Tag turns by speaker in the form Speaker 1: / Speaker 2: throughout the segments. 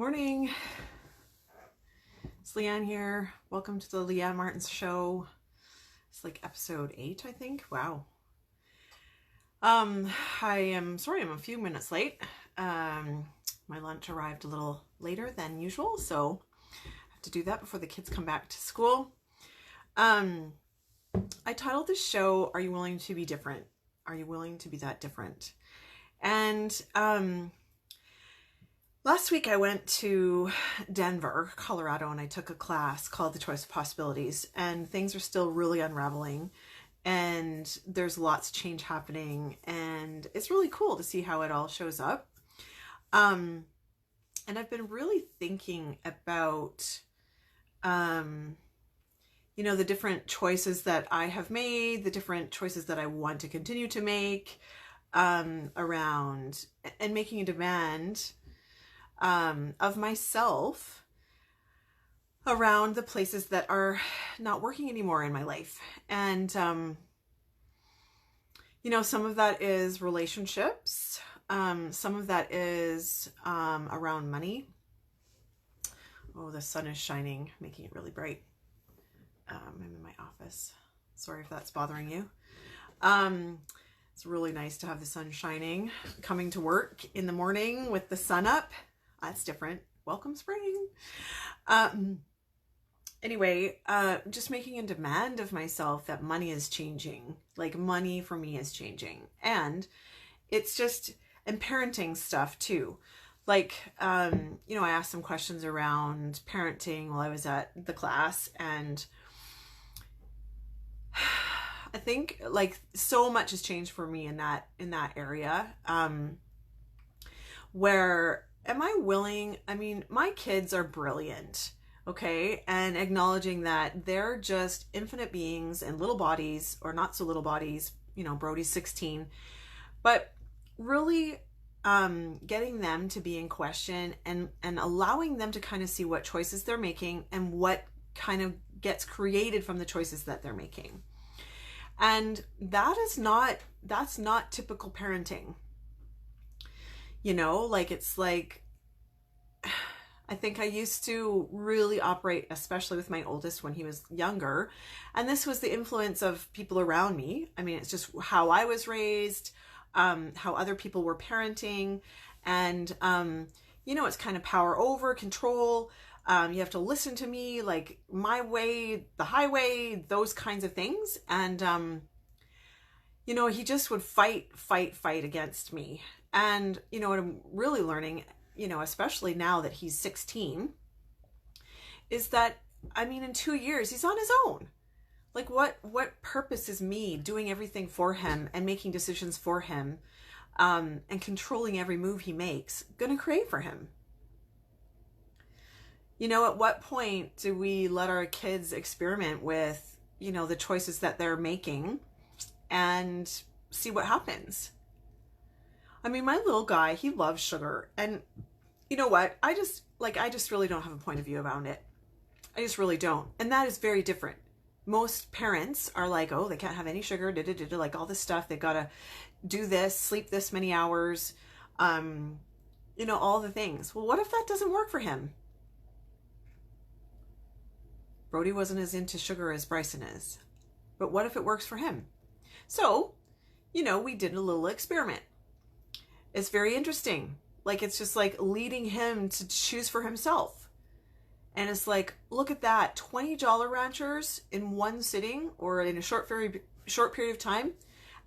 Speaker 1: Morning, it's Leanne here. Welcome to the Leanne Martins Show. It's like episode 8, I think. Wow. I am sorry I'm a few minutes late. My lunch arrived a little later than usual, so I have to do that before the kids come back to school. I titled this show, Are You Willing to Be Different? Are you willing to be that different? And last week I went to Denver, Colorado, and I took a class called The Choice of Possibilities, and things are still really unraveling, and there's lots of change happening, and it's really cool to see how it all shows up. And I've been really thinking about, the different choices that I have made, the different choices that I want to continue to make, around, and making a demand of myself around the places that are not working anymore in my life. And, some of that is relationships. Some of that is around money. Oh, the sun is shining, making it really bright. I'm in my office. Sorry if that's bothering you. It's really nice to have the sun shining. Coming to work in the morning with the sun up. That's different. Welcome spring. Anyway, just making a demand of myself that money is changing. Like money for me is changing. And it's just, and parenting stuff too. Like, I asked some questions around parenting while I was at the class, and I think like so much has changed for me in that area. Where am I willing? I mean, my kids are brilliant, okay? And acknowledging that they're just infinite beings and little bodies, or not so little bodies, Brody's 16, but really getting them to be in question and allowing them to kind of see what choices they're making and what kind of gets created from the choices that they're making. And that's not typical parenting. It's like, I think I used to really operate, especially with my oldest when he was younger. And this was the influence of people around me. I mean, it's just how I was raised, how other people were parenting. And, it's kind of power over, control. You have to listen to me, like my way, the highway, those kinds of things. And, he just would fight against me. And, what I'm really learning, especially now that he's 16, is that, in 2 years, he's on his own. Like what purpose is me doing everything for him and making decisions for him, and controlling every move he makes going to create for him? At what point do we let our kids experiment with, the choices that they're making and see what happens? My little guy, he loves sugar. And you know what? I just really don't have a point of view around it. I just really don't. And that is very different. Most parents are like, oh, they can't have any sugar, like all this stuff. They've got to do this, sleep this many hours, all the things. Well, what if that doesn't work for him? Brody wasn't as into sugar as Bryson is. But what if it works for him? So, we did a little experiment. It's very interesting. Like, it's just like leading him to choose for himself. And it's like, look at that. 20 Jolly Ranchers in one sitting or in a short period of time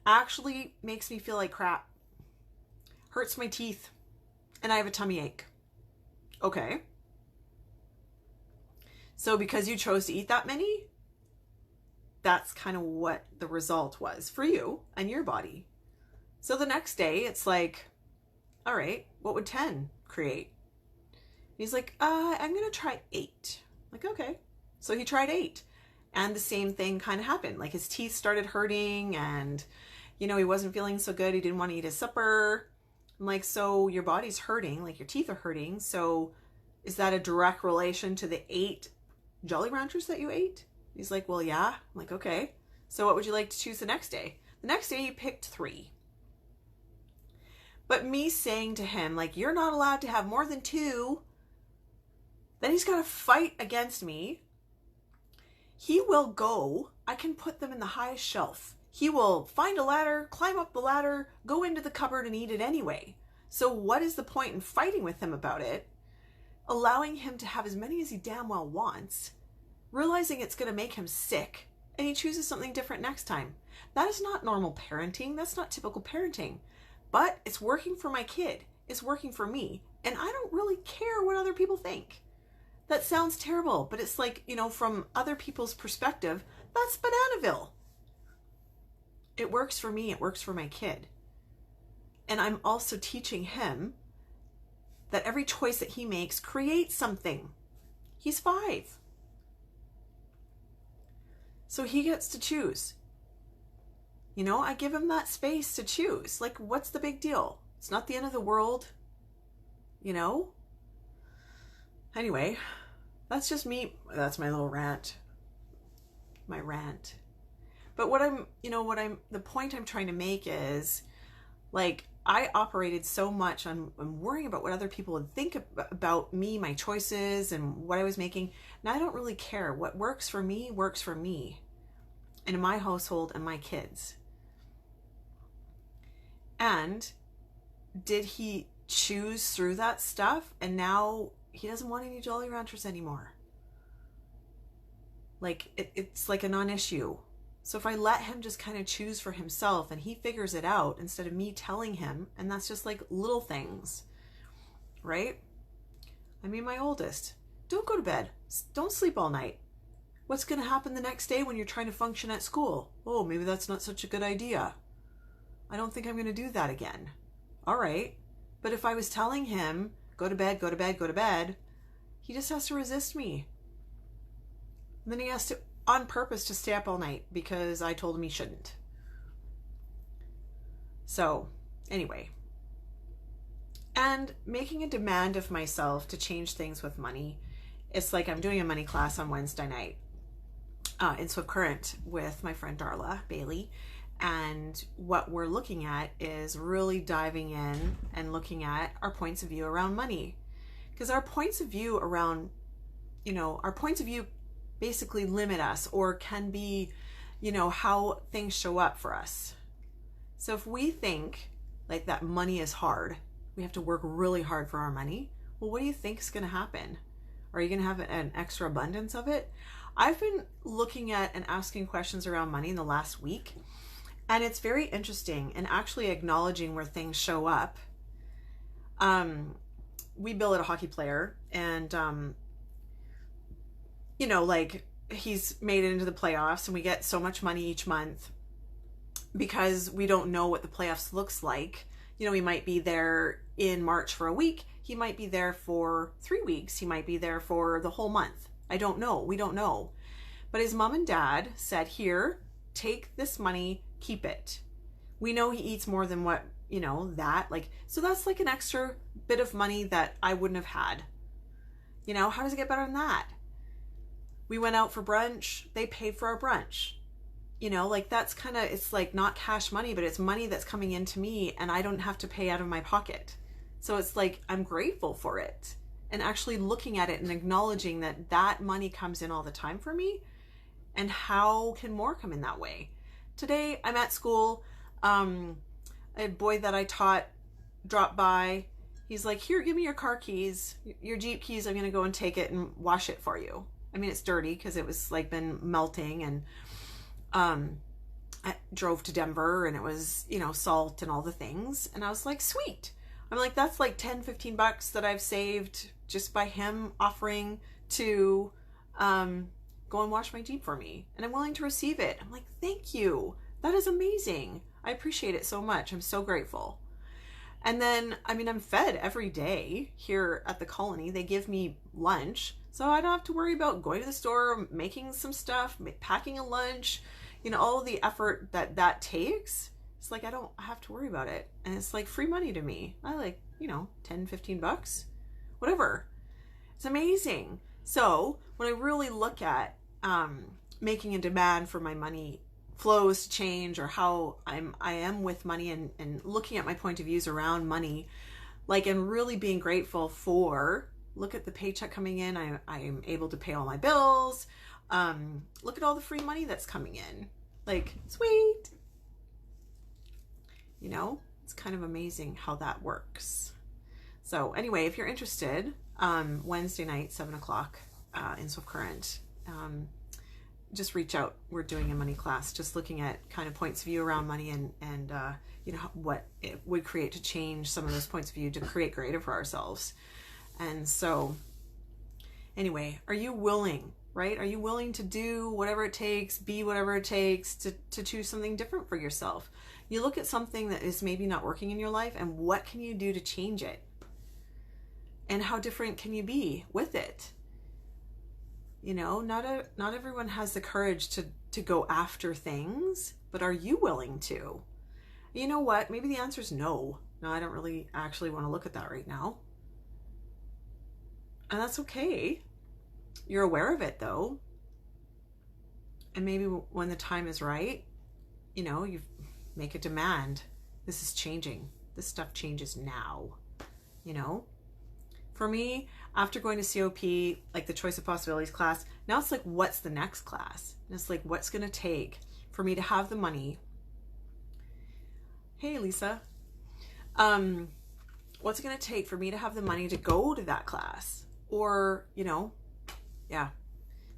Speaker 1: actually makes me feel like crap. Hurts my teeth. And I have a tummy ache. Okay. So because you chose to eat that many, that's kind of what the result was for you and your body. So the next day, it's like, all right, what would 10 create? He's like, I'm going to try 8. Like, okay. So he tried 8. And the same thing kind of happened. Like his teeth started hurting and, he wasn't feeling so good. He didn't want to eat his supper. I'm like, so your body's hurting, like your teeth are hurting. So is that a direct relation to the 8 Jolly Ranchers that you ate? He's like, well, yeah. I'm like, okay. So what would you like to choose the next day? The next day he picked 3. But me saying to him, like, you're not allowed to have more than 2 Then he's got to fight against me. He will go, I can put them in the highest shelf. He will find a ladder, climb up the ladder, go into the cupboard and eat it anyway. So what is the point in fighting with him about it? Allowing him to have as many as he damn well wants, realizing it's going to make him sick, and he chooses something different next time. That is not normal parenting. That's not typical parenting. But it's working for my kid. It's working for me. And I don't really care what other people think. That sounds terrible, but it's like, you know, from other people's perspective, that's Bananaville. It works for me. It works for my kid. And I'm also teaching him that every choice that he makes creates something. He's 5. So he gets to choose. You know, I give him that space to choose. Like, what's the big deal? It's not the end of the world. You know? Anyway, that's just me. That's my little rant. My rant. But the point I'm trying to make is, like, I operated so much on worrying about what other people would think about me, my choices, and what I was making. Now I don't really care. What works for me works for me and my household and my kids. And did he choose through that stuff? And now he doesn't want any Jolly Ranchers anymore. Like, it's like a non-issue. So if I let him just kind of choose for himself and he figures it out instead of me telling him, and that's just like little things, right? I mean, my oldest, don't go to bed. Don't sleep all night. What's going to happen the next day when you're trying to function at school? Oh, maybe that's not such a good idea. I don't think I'm going to do that again. All right. But if I was telling him, go to bed, go to bed, go to bed, he just has to resist me. And then he has to, on purpose, to stay up all night because I told him he shouldn't. So, anyway. And making a demand of myself to change things with money. It's like I'm doing a money class on Wednesday night in Swift Current with my friend Darla Bailey. And what we're looking at is really diving in and looking at our points of view around money. Because our points of view around, our points of view basically limit us or can be, how things show up for us. So if we think like that money is hard, we have to work really hard for our money, well, what do you think is going to happen? Are you going to have an extra abundance of it? I've been looking at and asking questions around money in the last week, and it's very interesting and actually acknowledging where things show up. We bill at a hockey player, and like he's made it into the playoffs, and we get so much money each month because we don't know what the playoffs looks like. We might be there in March for a week. He might be there for 3 weeks. He might be there for the whole month. I don't know. We don't know. But his mom and dad said, here, take this money, keep it. We know he eats more than what, so that's like an extra bit of money that I wouldn't have had. How does it get better than that? We went out for brunch. They paid for our brunch. That's kind of, it's like not cash money, but it's money that's coming into me and I don't have to pay out of my pocket. So it's like, I'm grateful for it and actually looking at it and acknowledging that that money comes in all the time for me, and how can more come in that way? Today I'm at school. A boy that I taught dropped by. He's like, here, give me your car keys, your Jeep keys. I'm going to go and take it and wash it for you. I mean, it's dirty because it was like been melting, and I drove to Denver and it was, salt and all the things. And I was like, sweet. I'm like, that's like $10-15 that I've saved just by him offering to go and wash my Jeep for me. And I'm willing to receive it. I'm like, thank you. That is amazing. I appreciate it so much. I'm so grateful. And then, I'm fed every day here at the colony. They give me lunch. So I don't have to worry about going to the store, making some stuff, packing a lunch, all the effort that takes. It's like, I don't have to worry about it. And it's like free money to me. I like, $10-15, whatever. It's amazing. So when I really look at making a demand for my money flows to change, or how I am with money, and looking at my point of views around money, like, and really being grateful for look at the paycheck coming in. I am able to pay all my bills. Look at all the free money that's coming in. Like, sweet. You know, it's kind of amazing how that works. So anyway, if you're interested, Wednesday night, 7 o'clock in Swift Current, just reach out. We're doing a money class, just looking at kind of points of view around money and you know, what it would create to change some of those points of view to create greater for ourselves. And so anyway, are you willing, right? Are you willing to do whatever it takes, be whatever it takes to choose something different for yourself? You look at something that is maybe not working in your life, and what can you do to change it? And how different can you be with it? You know, not everyone has the courage to go after things, but are you willing to? You know what? Maybe the answer is no. No, I don't really actually want to look at that right now. And that's okay. You're aware of it though. And maybe when the time is right, you know, you make a demand. This is changing. This stuff changes now, you know? For me, after going to COP, like the Choice of Possibilities class, now it's like, what's the next class? And it's like, what's going to take for me to have the money? Hey, Lisa. What's it going to take for me to have the money to go to that class? Or, you know, yeah,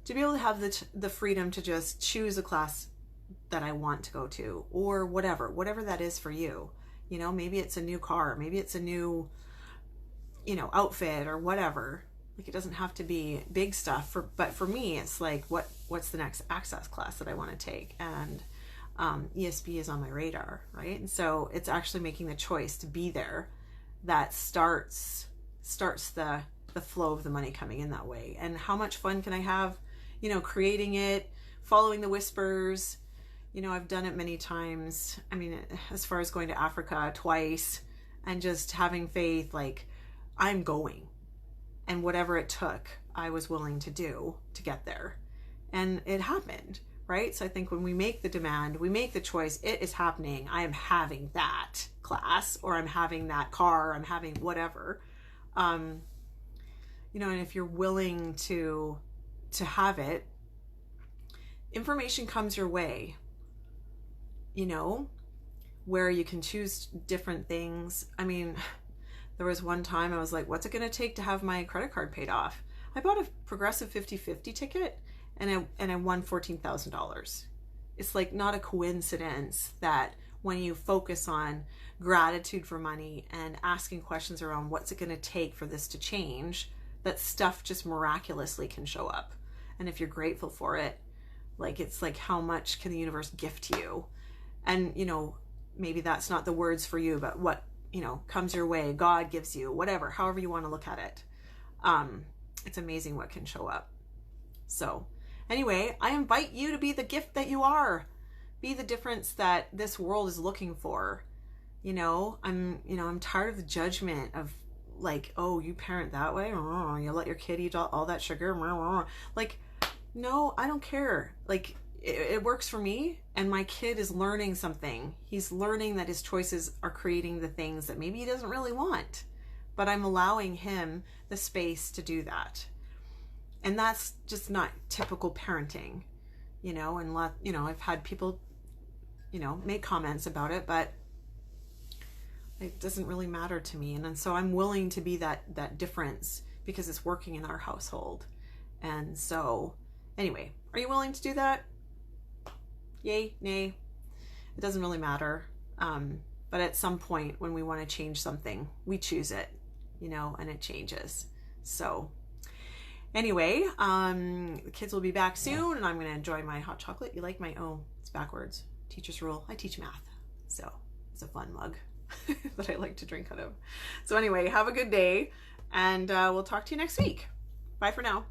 Speaker 1: to be able to have the freedom to just choose a class that I want to go to, or whatever that is for you. You know, maybe it's a new car, maybe it's a new, you know, outfit or whatever. Like, it doesn't have to be big stuff but for me, it's like, what's the next access class that I want to take? And ESB is on my radar, right? And so it's actually making the choice to be there that starts the flow of the money coming in that way. And how much fun can I have, you know, creating it, following the whispers. You know, I've done it many times. I mean, as far as going to Africa twice and just having faith, like, I'm going, and whatever it took, I was willing to do to get there. And it happened, right? So I think when we make the demand, we make the choice, it is happening. I am having that class, or I'm having that car, I'm having whatever. You know, and if you're willing to have it, information comes your way, you know, where you can choose different things. I mean, there was one time I was like, what's it going to take to have my credit card paid off? I bought a Progressive 50/50 ticket and I won $14,000. It's like not a coincidence that when you focus on gratitude for money and asking questions around what's it going to take for this to change, that stuff just miraculously can show up. And if you're grateful for it, like, it's like, how much can the universe gift you? And, you know, maybe that's not the words for you, but what, you know, comes your way, God gives you, whatever, however you want to look at it. It's amazing what can show up. So anyway, I invite you to be the gift that you are. Be the difference that this world is looking for. You know, I'm tired of the judgment of, like, oh, you parent that way, you let your kid eat all that sugar. Like, no, I don't care. Like, it works for me, and my kid is learning something. He's learning that his choices are creating the things that maybe he doesn't really want, but I'm allowing him the space to do that. And that's just not typical parenting, you know, and you know, I've had people, you know, make comments about it, but it doesn't really matter to me. And so I'm willing to be that difference because it's working in our household. And so anyway, are you willing to do that? Yay, nay, it doesn't really matter. But at some point when we want to change something, we choose it, you know, and it changes. So anyway, the kids will be back soon, and I'm going to enjoy my hot chocolate. You like my, oh, it's backwards. Teacher's rule. I teach math. So it's a fun mug that I like to drink out of. So anyway, have a good day, and we'll talk to you next week. Bye for now.